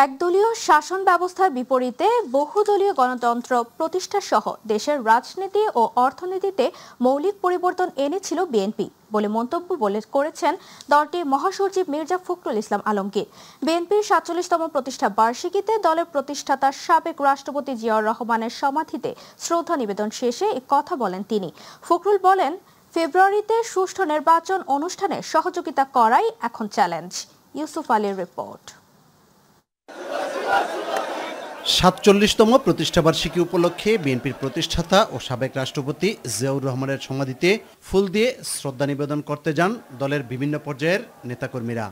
একদলীয় শাসন ব্যবস্থার বিপরীতে বহুদলীয় গণতন্ত্র প্রতিষ্ঠা সহ দেশের রাজনীতি ও অর্থনীতিতে মৌলিক পরিবর্তন এনেছিল বিএনপি বলে মন্তব্য করেছেন দলটির মহাসচিব মির্জা ফখরুল ইসলাম আলমগীর। বিএনপির ৪৭তম প্রতিষ্ঠা বার্ষিকীতে দলের প্রতিষ্ঠাতা সাবেক রাষ্ট্রপতি জিয়াউর রহমানের সমাধিতে শ্রদ্ধা নিবেদন শেষে এ কথা বলেন তিনি। ফখরুল বলেন, ফেব্রুয়ারিতে সুষ্ঠু নির্বাচন অনুষ্ঠানে সহযোগিতা করাই এখন চ্যালেঞ্জ। ইউসুফ আলীর রিপোর্ট। ৪৭তম প্রতিষ্ঠাবার্ষিকী উপলক্ষে বিএনপির প্রতিষ্ঠাতা ও সাবেক রাষ্ট্রপতি জিয়াউর রহমানের সমাধিতে ফুল দিয়ে শ্রদ্ধা নিবেদন করতে যান দলের বিভিন্ন পর্যায়ের নেতাকর্মীরা।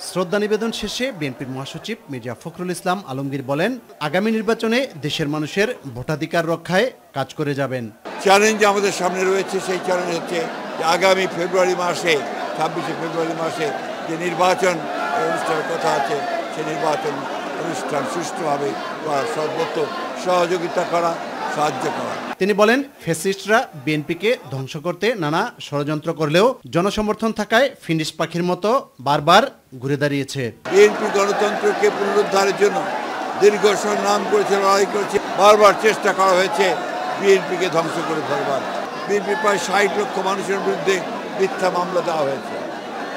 শ্রদ্ধা নিবেদন শেষে বিএনপির মহাসচিব মির্জা ফখরুল ইসলাম আলমগীর বলেন, আগামী নির্বাচনে দেশের মানুষের ভোটাধিকার রক্ষায় কাজ করে যাবেন। চ্যালেঞ্জ আমাদের সামনে রয়েছে, সেই চ্যালেঞ্জ হচ্ছে যে আগামী ফেব্রুয়ারি মাসে ২৬শে ফেব্রুয়ারি মাসে যে নির্বাচন অনুষ্ঠানের কথা আছে, সেই নির্বাচন অনুষ্ঠান সুষ্ঠুভাবে সর্বত্র সহযোগিতা করা, সাহায্য করা। তিনি বলেন, ফ্যাসিস্টরা বিএনপিকে ধ্বংস করতে নানা ষড়যন্ত্র করলেও জনসমর্থন থাকায় ফিনিশ পাখির মতো বারবার ঘুরে দাঁড়িয়েছে। বিএনপি গণতন্ত্রকে পুনরুদ্ধারের জন্য দীর্ঘ সংগ্রাম করেছে, লড়াই করেছে, বারবার চেষ্টা করা হয়েছে বিএনপিকে ধ্বংস করে ফেলবার। বিএনপির প্রায় ৬০ লক্ষ মানুষের বিরুদ্ধে মিথ্যা মামলা দেওয়া হয়েছে।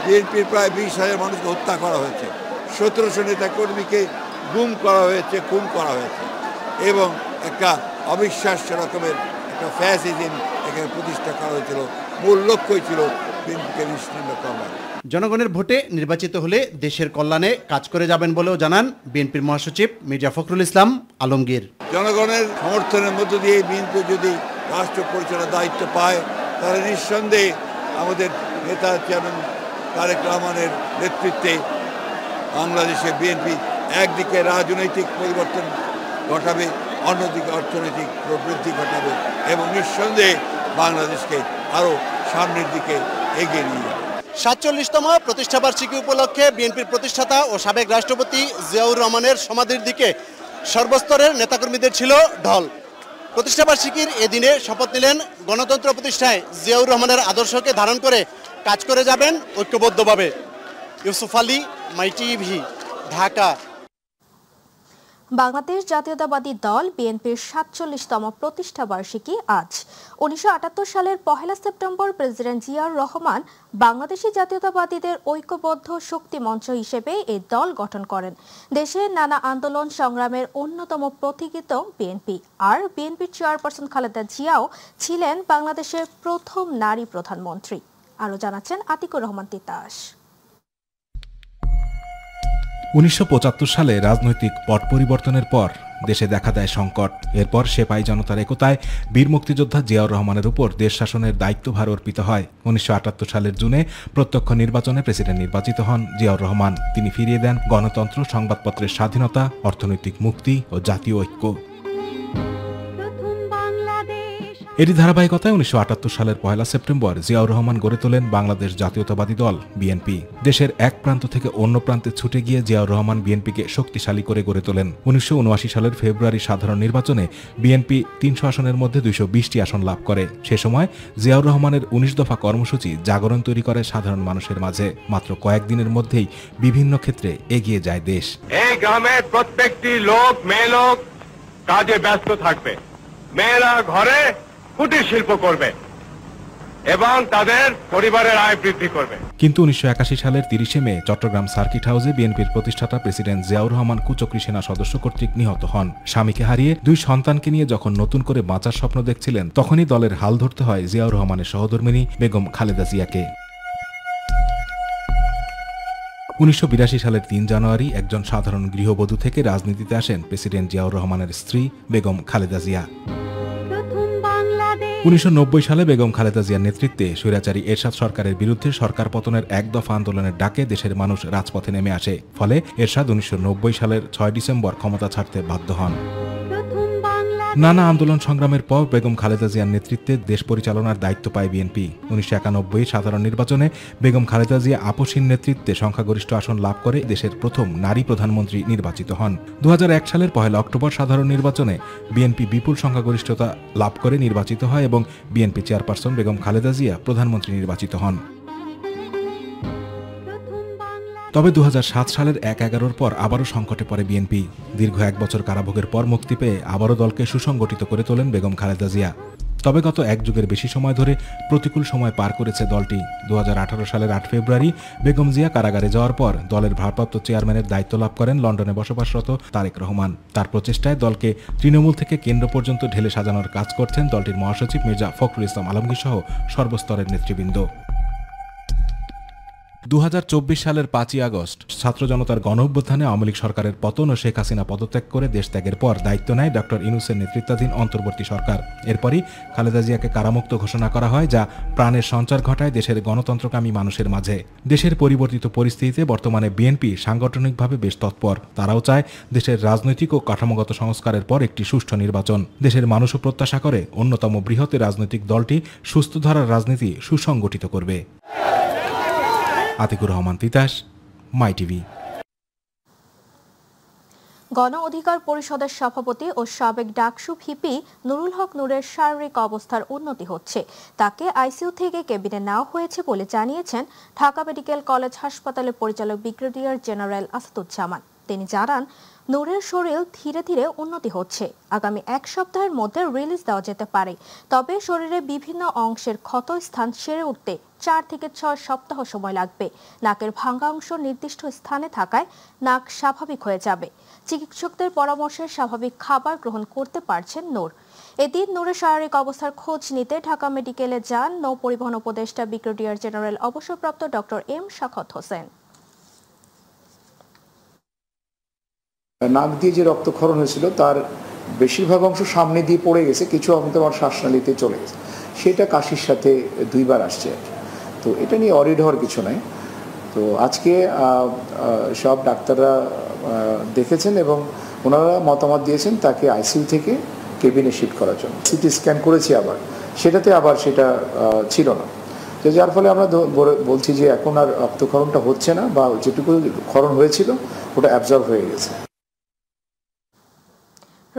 বিএনপির প্রায় ২০,০০০ মানুষকে হত্যা করা হয়েছে, ১৭০০ নেতাকর্মীকে গুম করা হয়েছে, খুন করা হয়েছে এবং একটা অবিশ্বাস্য রকমের একটা ফ্যাসিজম এখানে প্রতিষ্ঠা করা হয়েছিল। মূল লক্ষ্যই ছিল বিএনপিকে নিশ্চিহ্ন করা। জনগণের ভোটে নির্বাচিত হলে দেশের কল্যাণে কাজ করে যাবেন বলেও জানান বিএনপির মহাসচিব মির্জা ফখরুল ইসলাম আলমগীর। জনগণের সমর্থনের মধ্য দিয়ে বিএনপি যদি রাষ্ট্র পরিচালনার দায়িত্ব পায়, তাহলে নিঃসন্দেহে আমাদের নেতা চেয়ারম্যান তারেক রহমানের নেতৃত্বে বাংলাদেশে বিএনপি একদিকে রাজনৈতিক পরিবর্তন ঘটাবে, অন্যদিকে অর্থনৈতিক প্রবৃদ্ধি ঘটাবে এবং নিঃসন্দেহে বাংলাদেশকে আরও সামনের দিকে এগিয়ে নিয়ে যাবে। ৪৭তম প্রতিষ্ঠাবার্ষিকী উপলক্ষে বিএনপির প্রতিষ্ঠাতা ও সাবেক রাষ্ট্রপতি জিয়াউর রহমানের সমাধির দিকে সর্বস্তরের নেতাকর্মীদের ছিল ঢল। প্রতিষ্ঠাবার্ষিকীর এদিনে শপথ নিলেন গণতন্ত্র প্রতিষ্ঠায় জিয়াউর রহমানের আদর্শকে ধারণ করে কাজ করে যাবেন ঐক্যবদ্ধভাবে। ইউসুফ আলী, মাই টিভি, ঢাকা। বাংলাদেশ জাতীয়তাবাদী দল বিএনপির ৪৭তম প্রতিষ্ঠা বার্ষিকী আজ। ১৯৭৮ সালের ১ সেপ্টেম্বর প্রেসিডেন্ট জিয়াউর রহমান বাংলাদেশি জাতীয়তাবাদীদের ঐক্যবদ্ধ শক্তি মঞ্চ হিসেবে এই দল গঠন করেন। দেশের নানা আন্দোলন সংগ্রামের অন্যতম প্রতীকিত বিএনপি আর বিএনপির চেয়ারপারসন খালেদা জিয়াও ছিলেন বাংলাদেশের প্রথম নারী প্রধানমন্ত্রী। আরও জানাচ্ছেন আতিকুর রহমান তিতাস। ১৯৭৫ সালে রাজনৈতিক পট পরিবর্তনের পর দেশে দেখা দেয় সংকট। এরপর সেপাই জনতার একতায় বীর মুক্তিযোদ্ধা জিয়াউর রহমানের উপর দেশ শাসনের দায়িত্বভার অর্পিত হয়। ১৯৭৮ সালের জুনে প্রত্যক্ষ নির্বাচনে প্রেসিডেন্ট নির্বাচিত হন জিয়াউর রহমান। তিনি ফিরিয়ে দেন গণতন্ত্র, সংবাদপত্রের স্বাধীনতা, অর্থনৈতিক মুক্তি ও জাতীয় ঐক্য। এরই ধারাবাহিকতায় ১৯৭৮ সালের ১ সেপ্টেম্বর জিয়াউর রহমান গড়ে তোলেন বাংলাদেশ জাতীয়তাবাদী দল বিএনপি। দেশের এক প্রান্ত থেকে অন্য প্রান্তে ছুটে গিয়ে জিয়াউর রহমান বিএনপিকে শক্তিশালী করে গড়ে তোলেন। ১৯৭৯ সালের ফেব্রুয়ারি সাধারণ নির্বাচনে বিএনপি ৩০০ আসনের মধ্যে ২২০টি আসন লাভ করে। সে সময় জিয়াউর রহমানের ১৯ দফা কর্মসূচি জাগরণ তৈরি করে সাধারণ মানুষের মাঝে। মাত্র কয়েকদিনের মধ্যেই বিভিন্ন ক্ষেত্রে এগিয়ে যায় দেশ। এই গ্রামের প্রত্যেকটি লোক, মেয়ে লোক কাজে ব্যস্ত থাকবে, মেয়েরা ঘরে কুটির শিল্প করবে এবং তাদের পরিবারের আয় বৃদ্ধি করবে। কিন্তু ১৯৮১ সালের ৩০শে মে চট্টগ্রাম সার্কিট হাউসে বিএনপির প্রতিষ্ঠাতা প্রেসিডেন্ট জিয়াউর রহমান কুচক্রী সেনা সদস্য কর্তৃক নিহত হন। স্বামীকে হারিয়ে ২ সন্তানকে নিয়ে যখন নতুন করে বাঁচার স্বপ্ন দেখছিলেন, তখনই দলের হাল ধরতে হয় জিয়াউর রহমানের সহধর্মিণী বেগম খালেদা জিয়াকে। ১৯৮২ সালের ৩ জানুয়ারি একজন সাধারণ গৃহবধূ থেকে রাজনীতিতে আসেন প্রেসিডেন্ট জিয়াউর রহমানের স্ত্রী বেগম খালেদা জিয়া। ১৯৯০ সালে বেগম খালেদা জিয়ার নেতৃত্বে স্বৈরাচারী এরশাদ সরকারের বিরুদ্ধে সরকার পতনের এক দফা আন্দোলনের ডাকে দেশের মানুষ রাজপথে নেমে আসে। ফলে এরশাদ ১৯৯০ সালের ৬ ডিসেম্বর ক্ষমতা ছাড়তে বাধ্য হন। নানা আন্দোলন সংগ্রামের পর বেগম খালেদা জিয়ার নেতৃত্বে দেশ পরিচালনার দায়িত্ব পায় বিএনপি। ১৯৯১ সাধারণ নির্বাচনে বেগম খালেদা জিয়া আপসহীন নেতৃত্বে সংখ্যাগরিষ্ঠ আসন লাভ করে দেশের প্রথম নারী প্রধানমন্ত্রী নির্বাচিত হন। ২০০১ সালের ১ অক্টোবর সাধারণ নির্বাচনে বিএনপি বিপুল সংখ্যাগরিষ্ঠতা লাভ করে নির্বাচিত হয় এবং বিএনপি চেয়ারপারসন বেগম খালেদা জিয়া প্রধানমন্ত্রী নির্বাচিত হন। তবে 2007 সালের 1/11 পর আবারও সংকটে পড়ে বিএনপি। দীর্ঘ 1 বছর কারাভোগের পর মুক্তি পেয়ে আবারও দলকে সুসংগঠিত করে তোলেন বেগম খালেদা জিয়া। তবে গত 1 যুগের বেশি সময় ধরে প্রতিকূল সময় পার করেছে দলটি। 2018 সালের 8 ফেব্রুয়ারি বেগম জিয়া কারাগারে যাওয়ার পর দলের ভারপ্রাপ্ত চেয়ারম্যানের দায়িত্ব লাভ করেন লন্ডনে বসবাসরত তারেক রহমান। তার প্রচেষ্টায় দলকে তৃণমূল থেকে কেন্দ্র পর্যন্ত ঢেলে সাজানোর কাজ করছেন দলটির মহাসচিব মির্জা ফখরুল ইসলাম আলমগীর সহ সর্বস্তরের নেতৃবৃন্দ। 2024 সালের 5ই আগস্ট ছাত্র জনতার গণঅভ্যুত্থানে আওয়ামী লীগ সরকারের পতন ও শেখ হাসিনা পদত্যাগ করে দেশ ত্যাগের পর দায়িত্ব নেয় ডক্টর ইউনূসের নেতৃত্বাধীন অন্তর্বর্তী সরকার। এরপরই খালেদা জিয়াকে কারামুক্ত ঘোষণা করা হয়, যা প্রাণের সঞ্চার ঘটায় দেশের গণতন্ত্রকামী মানুষের মাঝে। দেশের পরিবর্তিত পরিস্থিতিতে বর্তমানে বিএনপি সাংগঠনিকভাবে বেশ তৎপর। তারাও চায় দেশের রাজনৈতিক ও কাঠামোগত সংস্কারের পর একটি সুষ্ঠু নির্বাচন। দেশের মানুষও প্রত্যাশা করে অন্যতম বৃহৎ রাজনৈতিক দলটি সুস্থ ধারার রাজনীতি সুসংগঠিত করবে। আতিকুর রহমান তিতাস, মাই টিভি। গণ অধিকার পরিষদের সভাপতি ও সাবেক ডাকসু ভিপি নুরুল হক নুরের শারীরিক অবস্থার উন্নতি হচ্ছে। তাকে আইসিইউ থেকে কেবিনে নেওয়া হয়েছে বলে জানিয়েছেন ঢাকা মেডিকেল কলেজ হাসপাতালের পরিচালক ব্রিগেডিয়ার জেনারেল আসাদুজ্জামান। তিনি জানান, নূরের শরীর ধীরে ধীরে উন্নতি হচ্ছে। আগামী 1 সপ্তাহের মধ্যে রিলিজ দেওয়া যেতে পারে। তবে শরীরে বিভিন্ন অংশের ক্ষত স্থান সেরে উঠতে 4 থেকে 6 সপ্তাহ সময় লাগবে। নাকের ভাঙা অংশ নির্দিষ্ট স্থানে থাকায় নাক স্বাভাবিক হয়ে যাবে। চিকিৎসকদের পরামর্শে স্বাভাবিক খাবার গ্রহণ করতে পারছেন নূর। এদিন নূরের শারীরিক অবস্থার খোঁজ নিতে ঢাকা মেডিকেলে যান নৌ পরিবহন উপদেষ্টা ব্রিগেডিয়ার জেনারেল অবসরপ্রাপ্ত ডক্টর এম শাখাওয়াত হোসেন। নাক দিয়ে যে রক্তক্ষরণ হয়েছিল তার বেশিরভাগ অংশ সামনে দিয়ে পড়ে গেছে, কিছু অংশ আমার শ্বাসনালীতে চলে গেছে। সেটা কাশির সাথে 2 বার আসছে। তো এটা নিয়ে অরিড হওয়ার কিছু নাই। তো আজকে সব ডাক্তাররা দেখেছেন এবং ওনারা মতামত দিয়েছেন তাকে আইসিইউ থেকে কেবিনে শিফট করার জন্য। সিটি স্ক্যান করেছি আবার, সেটাতে আবার সেটা ছিল না। তো যার ফলে আমরা বলছি যে এখন আর রক্তক্ষরণটা হচ্ছে না, বা যেটুকু ক্ষরণ হয়েছিল ওটা অ্যাবজর্ব হয়ে গেছে।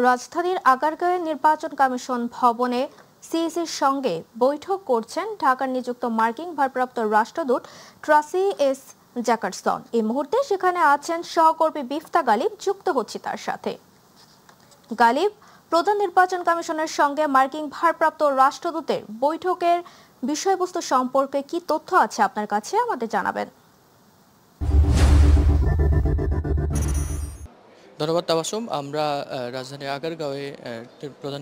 রাজধানীর আগারগাঁওয়ে নির্বাচন কমিশন ভবনে সিইসির সঙ্গে বৈঠক করছেন ঢাকার নিযুক্ত মার্কিন ভারপ্রাপ্ত রাষ্ট্রদূত ট্রাসি এস জ্যাকারসন। এই মুহূর্তে সেখানে আছেন সহকর্মী বিফতা গালিব। যুক্ত হচ্ছে তার সাথে। গালিব, প্রধান নির্বাচন কমিশনের সঙ্গে মার্কিন ভারপ্রাপ্ত রাষ্ট্রদূতের বৈঠকের বিষয়বস্তু সম্পর্কে কি তথ্য আছে আপনার কাছে, আমাদের জানাবেন। ধন্যবাদ তাবাসুম। আমরা রাজধানীর আগারগাঁওয়ে প্রধান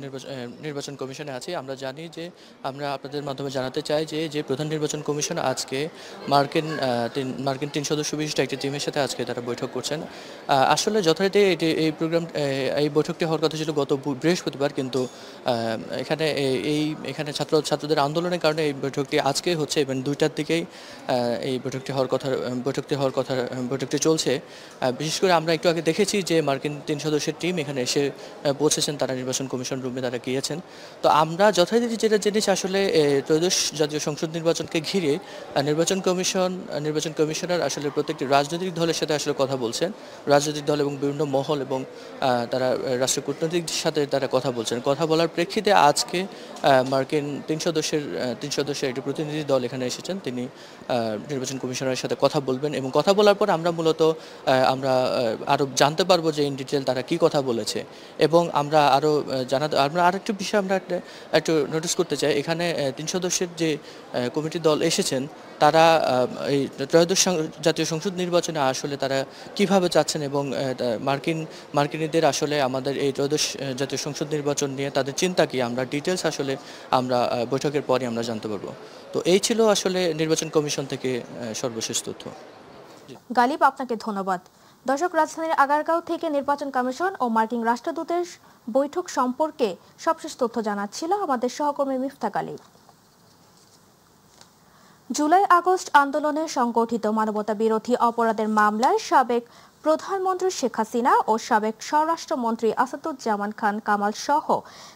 নির্বাচন কমিশনে আছি। আমরা জানি যে আমরা আপনাদের মাধ্যমে জানাতে চাই যে প্রধান নির্বাচন কমিশন আজকে মার্কিন 3 সদস্য বিশিষ্ট একটি টিমের সাথে আজকে তারা বৈঠক করছেন। আসলে যথারীতি এই বৈঠকটি হওয়ার কথা ছিল গত বৃহস্পতিবার, কিন্তু এখানে ছাত্রদের আন্দোলনের কারণে এই বৈঠকটি আজকে হচ্ছে এবং 2টার দিকেই এই বৈঠকটি চলছে। বিশেষ করে আমরা একটু আগে দেখেছি যে মার্কিন 3 সদস্যের টিম এখানে এসে পৌঁছেছেন, তারা নির্বাচন কমিশন রুমে তারা গিয়েছেন। তো আমরা যথারীতি যেটা জেনেছি, আসলে ত্রয়োদশ জাতীয় সংসদ নির্বাচনকে ঘিরে নির্বাচন কমিশনার আসলে প্রত্যেকটি রাজনৈতিক দলের সাথে আসলে কথা বলছেন। রাজনৈতিক দল এবং বিভিন্ন মহল এবং তারা রাষ্ট্রীয় কূটনৈতিক সাথে তারা কথা বলছেন। কথা বলার প্রেক্ষিতে আজকে মার্কিন 3 সদস্যের একটি প্রতিনিধি দল এখানে এসেছেন। তিনি নির্বাচন কমিশনারের সাথে কথা বলবেন এবং কথা বলার পর আমরা আরও জানতে পারবো যে ইন ডিটেল তারা কি কথা বলেছে। এবং আমরা আরেকটি বিষয় আমরা একটু নোটিস করতে চাই, এখানে 3 সদস্যের যে কমিটি দল এসেছেন তারা এই ত্রয়োদশ জাতীয় সংসদ নির্বাচনে আসলে তারা কিভাবে চাচ্ছেন এবং মার্কিনীদের আসলে আমাদের এই ত্রয়োদশ জাতীয় সংসদ নির্বাচন নিয়ে তাদের চিন্তা কি, আমরা ডিটেলস আসলে আমরা বৈঠকের পরই আমরা জানতে পারবো। তো এই ছিল আসলে নির্বাচন কমিশন থেকে সর্বশেষ তথ্য। গালিব, আপনাকে ধন্যবাদ। দর্শক, রাজধানীর আগারগাঁও থেকে নির্বাচন কমিশন ও মার্কিন রাষ্ট্রদূতের বৈঠক সম্পর্কে সবশেষ তথ্য জানাচ্ছিল আমাদের সহকর্মী মিফতা গালিব। জুলাই আগস্ট আন্দোলনে সংগঠিত মানবতা বিরোধী অপরাধের মামলায় সাবেক প্রধানমন্ত্রী শেখ হাসিনা ও সাবেক স্বরাষ্ট্রমন্ত্রী আসাদুজ্জামান খান কামাল সহ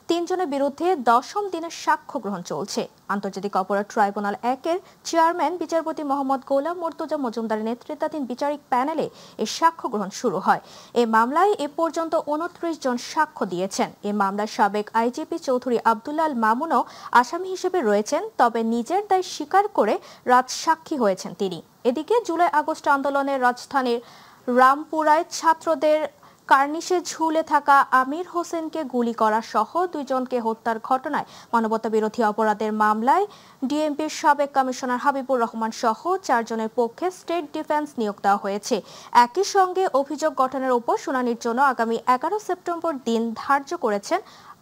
3 জনের বিরুদ্ধে 10ম দিনের সাক্ষ্য গ্রহণ চলছে। আন্তর্জাতিক অপরাধ ট্রাইব্যুনাল 1-এর চেয়ারম্যান বিচারপতি মোহাম্মদ গোলাম মুর্তজা মজুমদারের নেতৃত্বাধীন বিচারিক প্যানেলে এই সাক্ষ্য গ্রহণ শুরু হয়। এই মামলায় এ পর্যন্ত 29 জন সাক্ষ্য দিয়েছেন। এই মামলার সাবেক আইজিপি চৌধুরী আব্দুল্লাল মামুনও আসামি হিসেবে রয়েছেন, তবে নিজের দায় স্বীকার করে রাজসাক্ষী হয়েছেন তিনি। এদিকে জুলাই আগস্ট আন্দোলনে রাজধানীর রামপুরায় ছাত্রদের কার্নিশে ঝুলে থাকা আমির হোসেনকে গুলি করা সহ 2 জনকে হত্যার ঘটনায় মানবতাবিরোধী অপরাধের মামলায় ডিএমপির সাবেক কমিশনার হাবিবুর রহমান সহ 4 জনের পক্ষে স্টেট ডিফেন্স নিয়োগ দেওয়া হয়েছে। একই সঙ্গে অভিযোগ গঠনের উপর শুনানির জন্য আগামী 11 সেপ্টেম্বর দিন ধার্য করেছেন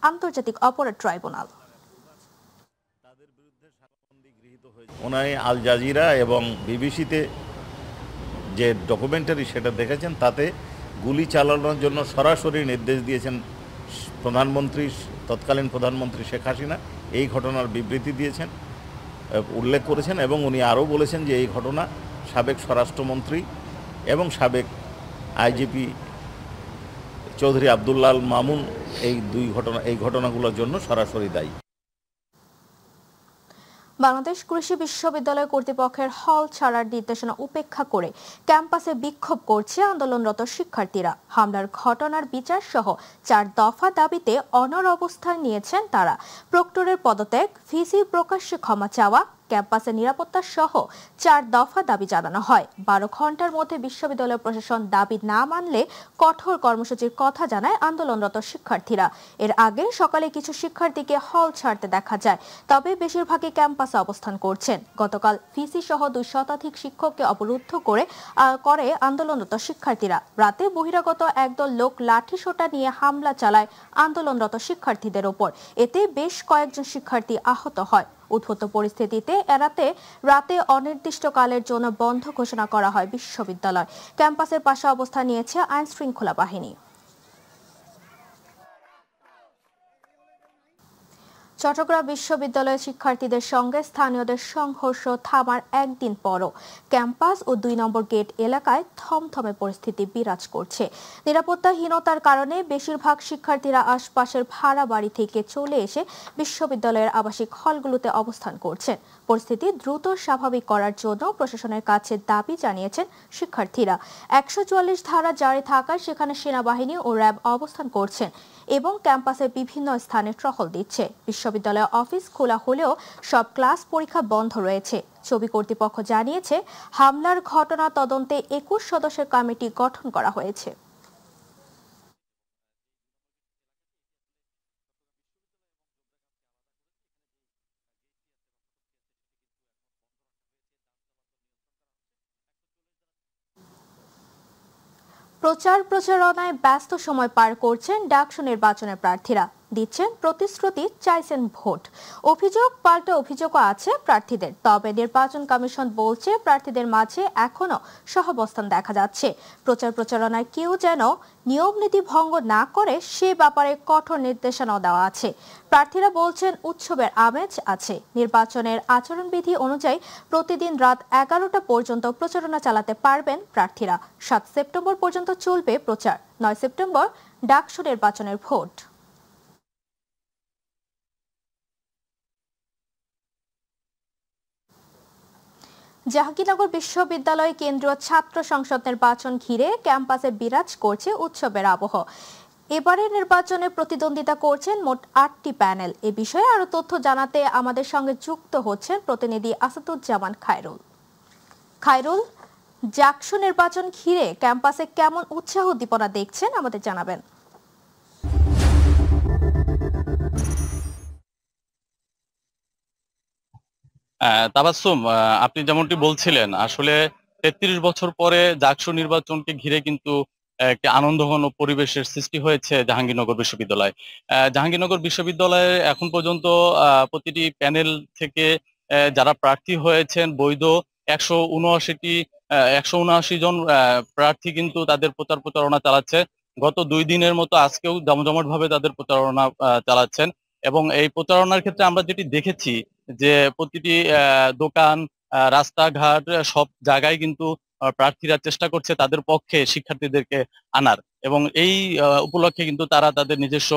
আন্তর্জাতিক অপরাধ ট্রাইব্যুনাল। ওনারা আল জাজিরা এবং বিবিসিতে যে ডকুমেন্টারি সেটা দেখেছেন, তাতে গুলি চালানোর জন্য সরাসরি নির্দেশ দিয়েছেন প্রধানমন্ত্রী, তৎকালীন প্রধানমন্ত্রী শেখ হাসিনা। এই ঘটনার বিবৃতি দিয়েছেন, উল্লেখ করেছেন এবং উনি আরও বলেছেন যে এই ঘটনা সাবেক স্বরাষ্ট্রমন্ত্রী এবং সাবেক আইজিপি চৌধুরী আবদুল্লাহ আল মামুন এই ঘটনাগুলোর জন্য সরাসরি দায়ী। বাংলাদেশ কৃষি বিশ্ববিদ্যালয় কর্তৃপক্ষের হল ছাড়ার নির্দেশনা উপেক্ষা করে ক্যাম্পাসে বিক্ষোভ করছে আন্দোলনরত শিক্ষার্থীরা। হামলার ঘটনার বিচার সহ 4 দফা দাবিতে অনড় অবস্থান নিয়েছেন তারা। প্রক্টরের পদত্যাগ, ভিসি প্রকাশ্যে ক্ষমা চাওয়া, ক্যাম্পাসের নিরাপত্তা সহ 4 দফা দাবি জানানো হয়। 12 ঘন্টার মধ্যে বিশ্ববিদ্যালয় প্রশাসন দাবি না মানলে কঠোর কর্মসূচির কথা জানায় আন্দোলনরত শিক্ষার্থীরা। এর আগে সকালে কিছু শিক্ষার্থীকে হল ছাড়তে দেখা যায়, তবে বেশিরভাগই ক্যাম্পাসে অবস্থান করছেন। গতকাল ভিসি সহ 2 শতাধিক শিক্ষককে অবরুদ্ধ করে আন্দোলনরত শিক্ষার্থীরা। রাতে বহিরাগত একদল লোক লাঠিসোঁটা নিয়ে হামলা চালায় আন্দোলনরত শিক্ষার্থীদের ওপর। এতে বেশ কয়েকজন শিক্ষার্থী আহত হয়। উদ্ভূত পরিস্থিতিতে এড়াতে রাতে অনির্দিষ্টকালের জন্য বন্ধ ঘোষণা করা হয় বিশ্ববিদ্যালয়। ক্যাম্পাসের পাশে অবস্থান নিয়েছে আইন শৃঙ্খলা বাহিনী। চট্টগ্রাম বিশ্ববিদ্যালয়ের শিক্ষার্থীদের সঙ্গে স্থানীয়দের সংঘর্ষ থামার একদিন পরও ক্যাম্পাস ও 2 নম্বর গেট এলাকায় থমথমে পরিস্থিতি বিরাজ করছে। নিরাপত্তাহীনতার কারণে বেশিরভাগ শিক্ষার্থীরা আশপাশের ভাড়া বাড়ি থেকে চলে এসে বিশ্ববিদ্যালয়ের আবাসিক হলগুলোতে অবস্থান করছেন। পরিস্থিতি দ্রুত স্বাভাবিক করার জন্য প্রশাসনের কাছে দাবি জানিয়েছেন শিক্ষার্থীরা। 144 ধারা জারি থাকায় সেখানে সেনাবাহিনী ও র্যাব অবস্থান করছেন এবং ক্যাম্পাসের বিভিন্ন স্থানে টহল দিচ্ছে। বিশ্ববিদ্যালয় অফিস খোলা হলেও সব ক্লাস পরীক্ষা বন্ধ রয়েছে। ছবি কর্তৃপক্ষ জানিয়েছে, হামলার ঘটনা তদন্তে 21 সদস্যের কমিটি গঠন করা হয়েছে। প্রচার প্রচারণায় ব্যস্ত সময় পার করছেন ডাকসু নির্বাচনের প্রার্থীরা। দিচ্ছেন প্রতিশ্রুতি, চাইছেন ভোট। অভিযোগ পাল্টা অভিযোগও আছে প্রার্থীদের। তবে নির্বাচন কমিশন বলছে প্রার্থীদের মাঝে এখনো সহাবস্থান দেখা যাচ্ছে। প্রচার প্রচারণায় কেউ যেন নিয়ম নীতি ভঙ্গ না করে সে ব্যাপারে কঠোর নির্দেশনাও দেওয়া আছে। প্রার্থীরা বলছেন উৎসবের আমেজ আছে। নির্বাচনের আচরণবিধি অনুযায়ী প্রতিদিন রাত 11টা পর্যন্ত প্রচারণা চালাতে পারবেন প্রার্থীরা। 7 সেপ্টেম্বর পর্যন্ত চলবে প্রচার। 9 সেপ্টেম্বর ডাকসু নির্বাচনের ভোট। জাহাঙ্গীরনগর বিশ্ববিদ্যালয় কেন্দ্রীয় ছাত্র সংসদ নির্বাচন ঘিরে ক্যাম্পাসে বিরাজ করছে উৎসবের আবহ। এবারের নির্বাচনে প্রতিদ্বন্দ্বিতা করছেন মোট 8টি প্যানেল। এ বিষয়ে আরো তথ্য জানাতে আমাদের সঙ্গে যুক্ত হচ্ছেন প্রতিনিধি আসাদুজ্জামান খায়রুল। ডাকসু নির্বাচন ঘিরে ক্যাম্পাসে কেমন উৎসাহ উদ্দীপনা দেখছেন আমাদের জানাবেন। তাবাসসুম, আপনি যেমনটি বলছিলেন, আসলে 33 বছর পরে ডাকসু নির্বাচনকে ঘিরে কিন্তু একটি আনন্দঘন পরিবেশের সৃষ্টি হয়েছে জাহাঙ্গীরনগর বিশ্ববিদ্যালয়। জাহাঙ্গীরনগর বিশ্ববিদ্যালয়ে এখন পর্যন্ত প্রতিটি প্যানেল থেকে যারা প্রার্থী হয়েছেন বৈধ 179 জন প্রার্থী কিন্তু তাদের প্রচারণা চালাচ্ছে। গত 2 দিনের মতো আজকেও জমজমাট ভাবে তাদের প্রচারণা চালাচ্ছেন এবং এই প্রচারণার ক্ষেত্রে আমরা যেটি দেখেছি যে প্রতিটি দোকান, রাস্তাঘাট সব জায়গায় কিন্তু প্রার্থীরা চেষ্টা করছে তাদের পক্ষে শিক্ষার্থীদেরকে আনার এবং এই উপলক্ষে কিন্তু তারা তাদের নিজস্ব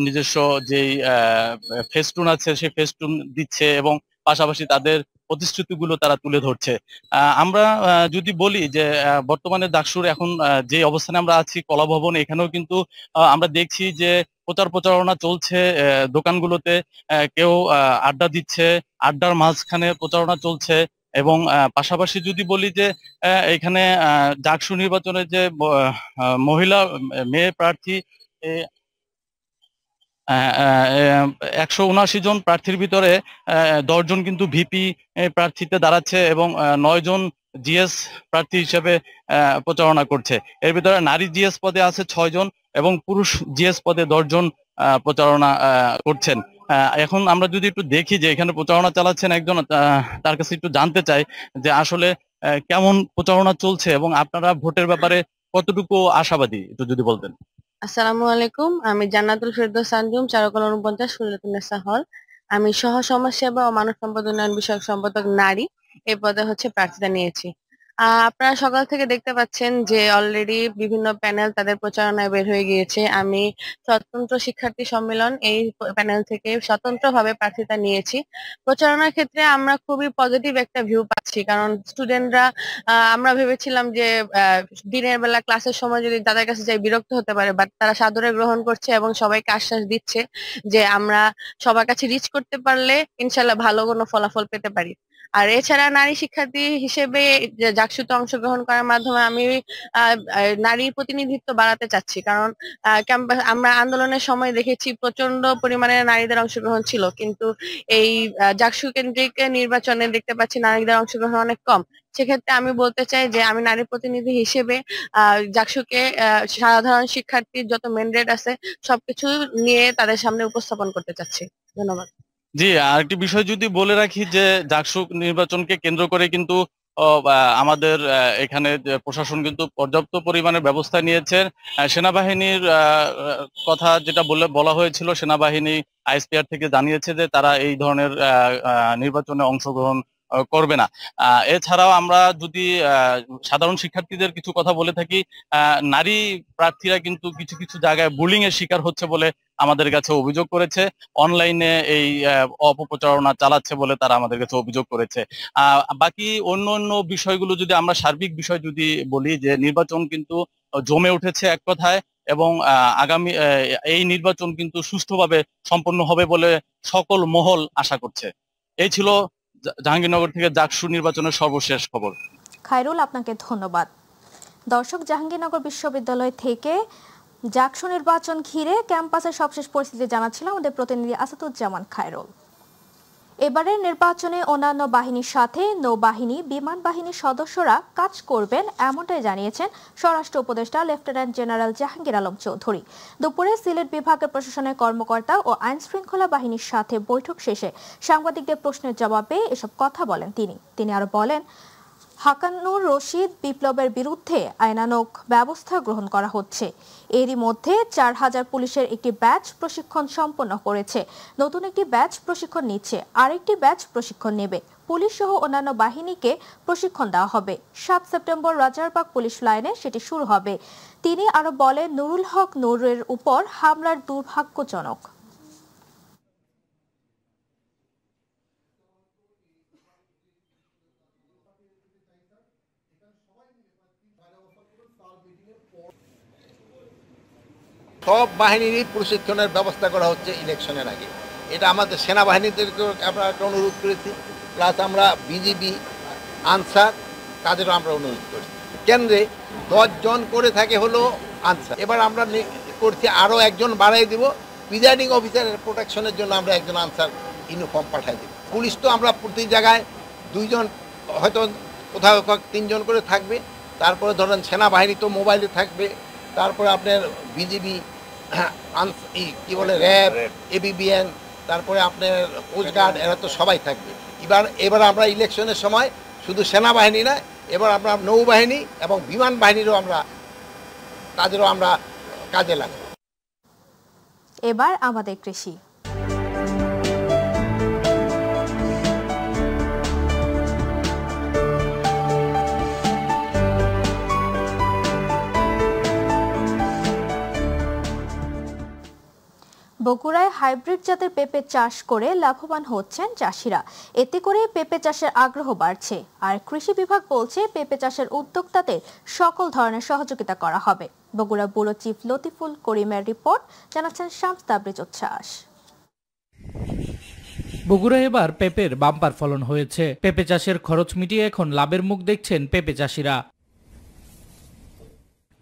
নিজস্ব যেই ফেস্টুন আছে সেই ফেস্টুন দিচ্ছে এবং পাশাপাশি তাদের প্রতিশ্রুতিগুলো তারা তুলে ধরছে। আমরা যদি বলি যে বর্তমানে ডাকসুর এখন যে অবস্থানে আমরা আছি কলাভবন, এখানেও কিন্তু আমরা দেখছি যে প্রচারণা চলছে। দোকানগুলোতে কেউ আড্ডা দিচ্ছে, আড্ডার মাঝখানে প্রচারণা চলছে। এবং পাশাপাশি যদি বলি যে এখানে জাকসু নির্বাচনে যে মহিলা মেয়ে প্রার্থী 179 জন প্রার্থীর ভিতরে 10 জন কিন্তু ভিপি প্রার্থীতে দাঁড়াচ্ছে এবং 9 জন জিএস প্রার্থী হিসেবে প্রচারণা করছে। এর ভিতরে নারী জিএস পদে আছে 6 জন এবং পুরুষ জিএস পদে 10 জন প্রচারণা করছেন। এখন আমরা যদি একটু দেখি যে এখানে প্রচারণা চালাচ্ছেন একজন, তার কাছে একটু জানতে চাই যে আসলে কেমন প্রচারণা চলছে এবং আপনারা ভোটের ব্যাপারে কতটুকু আশাবাদী, একটু যদি বলতেন। আসসালামু আলাইকুম, আমি জান্নাতুল ফেরদৌস আঞ্জুম, 449 সুরাতুন্নেসা হল। আমি সহ সমাজসেবা ও মানব সম্পদ উন্নয়ন বিষয়ক সম্পাদক নারী এই পদে প্রার্থিতা নিয়েছি। আপনারা সকাল থেকে দেখতে পাচ্ছেন যে অলরেডি বিভিন্ন প্যানেল তাদের প্রচারণায় বের হয়ে গিয়েছে। আমি স্বতন্ত্র শিক্ষার্থী সম্মেলন এই প্যানেল থেকে স্বতন্ত্রভাবে প্রার্থিতা নিয়েছি। প্রচারণার ক্ষেত্রে আমরা খুবই পজিটিভ একটা ভিউ পাচ্ছি, কারণ স্টুডেন্টরা, আমরা ভেবেছিলাম যে দিনের বেলা ক্লাসের সময় যদি তাদের কাছে যাই বিরক্ত হতে পারে, বাট তারা সাদরে গ্রহণ করছে এবং সবাইকে আশ্বাস দিচ্ছে যে আমরা সবার কাছে রিচ করতে পারলে ইনশাল্লাহ ভালো কোনো ফলাফল পেতে পারি। আর এছাড়া নারী শিক্ষার্থী হিসেবে জাকসুতে অংশগ্রহণ করার মাধ্যমে আমি নারীর প্রতিনিধিত্ব বাড়াতে চাচ্ছি, কারণ আমরা আন্দোলনের সময় দেখেছি প্রচন্ড পরিমাণে নারীদের অংশগ্রহণ ছিল, কিন্তু এই জাকসু কেন্দ্রিক নির্বাচনে দেখতে পাচ্ছি নারীদের অংশগ্রহণ অনেক কম। সেক্ষেত্রে আমি বলতে চাই যে আমি নারী প্রতিনিধি হিসেবে জাকসুকে সাধারণ শিক্ষার্থীর যত ম্যান্ডেট আছে সবকিছু নিয়ে তাদের সামনে উপস্থাপন করতে চাচ্ছি। ধন্যবাদ। জি, আরেকটি বিষয় যদি বলে রাখি যে জাকসু নির্বাচনকে কেন্দ্র করে কিন্তু আমাদের এখানে প্রশাসন কিন্তু পর্যাপ্ত পরিমাণে ব্যবস্থা নিয়েছে। সেনাবাহিনীর কথা যেটা বলা হয়েছিল, সেনাবাহিনী আইএসপিআর থেকে জানিয়েছে যে তারা এই ধরনের নির্বাচনে অংশগ্রহণ করবে না। এছাড়াও আমরা যদি সাধারণ শিক্ষার্থীদের কিছু কথা বলে থাকি, নারী প্রার্থীরা কিন্তু কিছু কিছু জায়গায় বুলিং এর শিকার হচ্ছে বলে আমাদের কাছে অভিযোগ করেছে। অনলাইনে এই অপপ্রচারণা চালাচ্ছে বলে তারা আমাদের কাছে অভিযোগ করেছে। বাকি অন্য অন্য বিষয়গুলো যদি আমরা সার্বিক বিষয় যদি বলি, যে নির্বাচন কিন্তু জমে উঠেছে এক কথায়, এবং আগামী এই নির্বাচন কিন্তু সুষ্ঠুভাবে সম্পন্ন হবে বলে সকল মহল আশা করছে। এই ছিল জাহাঙ্গীরনগর থেকে জাকসু নির্বাচনের সর্বশেষ খবর। খায়রুল, আপনাকে ধন্যবাদ। দর্শক, জাহাঙ্গীরনগর বিশ্ববিদ্যালয় থেকে জাকসু নির্বাচন ঘিরে ক্যাম্পাসের সবশেষ পরিস্থিতি জানাচ্ছিল আমাদের প্রতিনিধি আসাদুজ্জামান খায়রুল। এবারের নির্বাচনে অন্যান্য বাহিনীর সাথে নৌবাহিনী, বিমান বাহিনীর সদস্যরা কাজ করবেন, এমনটাই জানিয়েছেন স্বরাষ্ট্র উপদেষ্টা লেফটেন্যান্ট জেনারেল জাহাঙ্গীর আলম চৌধুরী। দুপুরে সিলেট বিভাগের প্রশাসনের কর্মকর্তা ও আইন শৃঙ্খলা বাহিনীর সাথে বৈঠক শেষে সাংবাদিকদের প্রশ্নের জবাবে এসব কথা বলেন তিনি আরো বলেন, হাকানুর রশিদ বিপ্লবের বিরুদ্ধে আইনানুগ ব্যবস্থা গ্রহণ করা হচ্ছে। এরই মধ্যে 4000 পুলিশের একটি ব্যাচ প্রশিক্ষণ সম্পন্ন করেছে। নতুন একটি ব্যাচ প্রশিক্ষণ নিচ্ছে, আরেকটি ব্যাচ প্রশিক্ষণ নেবে। পুলিশ সহ অন্যান্য বাহিনীকে প্রশিক্ষণ দেওয়া হবে। 7 সেপ্টেম্বর রাজারবাগ পুলিশ লাইনে সেটি শুরু হবে। তিনি আরো বলেন, নুরুল হক নূরের উপর হামলার দুর্ভাগ্যজনক। সব বাহিনীরই প্রশিক্ষণের ব্যবস্থা করা হচ্ছে ইলেকশনের আগে। এটা আমাদের সেনাবাহিনীদেরকে আমরা একটা অনুরোধ করেছি, প্লাস আমরা বিজিবি, আনসার তাদেরও আমরা অনুরোধ করেছি। কেন্দ্রে 10 জন করে থাকে হলো আনসার, এবার আমরা করছি আরও একজন বাড়াই দিব। প্রিজাইডিং অফিসারের প্রোটেকশনের জন্য আমরা একজন আনসার ইউনিফর্ম পাঠাই দিব। পুলিশ তো আমরা প্রতি জায়গায় 2 জন, হয়তো কোথাও 3 জন করে থাকবে। তারপরে ধরেন সেনাবাহিনী তো মোবাইলে থাকবে, তারপরে আপনার বিজিবি, কি বলে র্যাব, এবিবিএন, তারপরে আপনার কোস্টগার্ড, এরা তো সবাই থাকবে। এবার আমরা ইলেকশনের সময় শুধু সেনাবাহিনী না, এবার আমরা নৌবাহিনী এবং বিমান বাহিনীরও তাদেরও আমরা কাজে লাগাবো। এবার আমাদের কৃষি। বগুড়ায় হাইব্রিড জাতের পেঁপে চাষ করে লাভবান হচ্ছেন চাষিরা। এতে করে পেঁপে চাষের আগ্রহ বাড়ছে। আর কৃষি বিভাগ বলছে, পেঁপে চাষের উদ্যোক্তাদের সকল ধরনের সহযোগিতা করা হবে। বগুড়া ব্যুরো চিফ লতিফুল করিমের রিপোর্ট, জানাচ্ছেন শামস তাবরিজ উচ্ছ্বাস। বগুড়ায় এবার পেঁপের বাম্পার ফলন হয়েছে। পেঁপে চাষের খরচ মিটিয়ে এখন লাভের মুখ দেখছেন পেঁপে চাষিরা।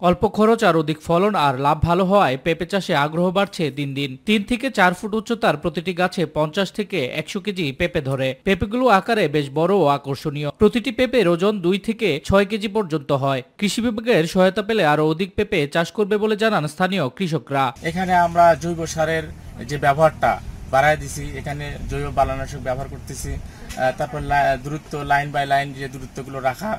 অল্প খরচ আর অধিক ফলন আর লাভ ভালো হওয়ায় পেঁপে চাষে আগ্রহ বাড়ছে দিন দিন। 3 থেকে 4 ফুট উচ্চতার প্রতিটি গাছে 50 থেকে 100 কেজি পেঁপে ধরে। পেঁপেগুলো আকারে বেশ বড় ও আকর্ষণীয়। প্রতিটি পেঁপের ওজন 2 থেকে 6 কেজি পর্যন্ত হয়। কৃষি বিভাগের সহায়তা পেলে আরো অধিক পেঁপে চাষ করবে বলে জানান স্থানীয় কৃষকরা। এখানে আমরা জৈব সারের যে ব্যবহারটা বাড়ায় দিছি, এখানে জৈব বালানাশক ব্যবহার করতেছি, তারপর দূরত্ব লাইন বাই লাইন যে দূরত্বগুলো রাখা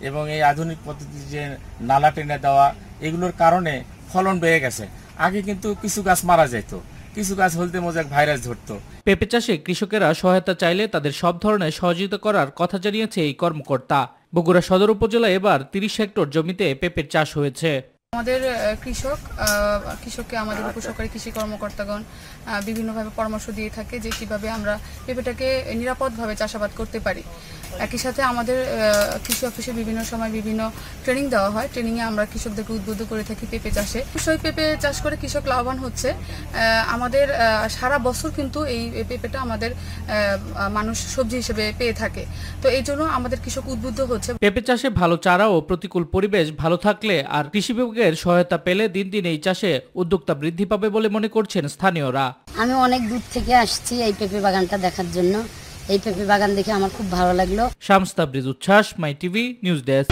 এবং এই আধুনিক পদ্ধতি যে নালা টেনে দেওয়া, এগুলোর কারণে ফলন বেড়ে গেছে। আগে কিন্তু কিছু গাছ মারা যেত, কিছু গাছ হলদে মোজাক ভাইরাস ধরতো। পেঁপে চাষে কৃষকেরা সহায়তা চাইলে তাদের সব ধরনের সহযোগিতা করার কথা জানিয়েছে এই কর্মকর্তা। বগুড়া সদর উপজেলা এবার 30 হেক্টর জমিতে পেঁপের চাষ হয়েছে। আমাদের কৃষককে আমাদের উপসহকারী কৃষি কর্মকর্তাগণ বিভিন্নভাবে পরামর্শ দিয়ে থাকে যে কিভাবে আমরা পেঁপেটাকে নিরাপদভাবে চাষাবাদ করতে পারি। একই সাথে আমাদের কৃষি অফিসে বিভিন্ন সময় বিভিন্ন ট্রেনিং দেওয়া হয়। ট্রেনিংয়ে আমরা কৃষকদেরকে উদ্বুদ্ধ করে থাকি পেঁপে চাষে। অবশ্যই পেঁপে চাষ করে কৃষক লাভবান হচ্ছে। আমাদের সারা বছর কিন্তু এই পেঁপেটা আমাদের মানুষ সবজি হিসেবে পেয়ে থাকে। তো এই জন্য আমাদের কৃষক উদ্বুদ্ধ হচ্ছে। পেঁপে চাষে ভালো চারা ও প্রতিকূল পরিবেশ ভালো থাকলে আর কৃষি বিভাগের সহায়তা পেলে দিন দিন এই চাষে উদ্যোক্তা বৃদ্ধি পাবে বলে মনে করছেন স্থানীয়রা। আমি অনেক দূর থেকে আসছি এই পেঁপে বাগানটা দেখার জন্য। এই পেঁপে বাগান দেখে আমার খুব ভালো লাগলো। শামস তাবরিজ উচ্ছ্বাস, মাই টিভি নিউজ ডেস্ক।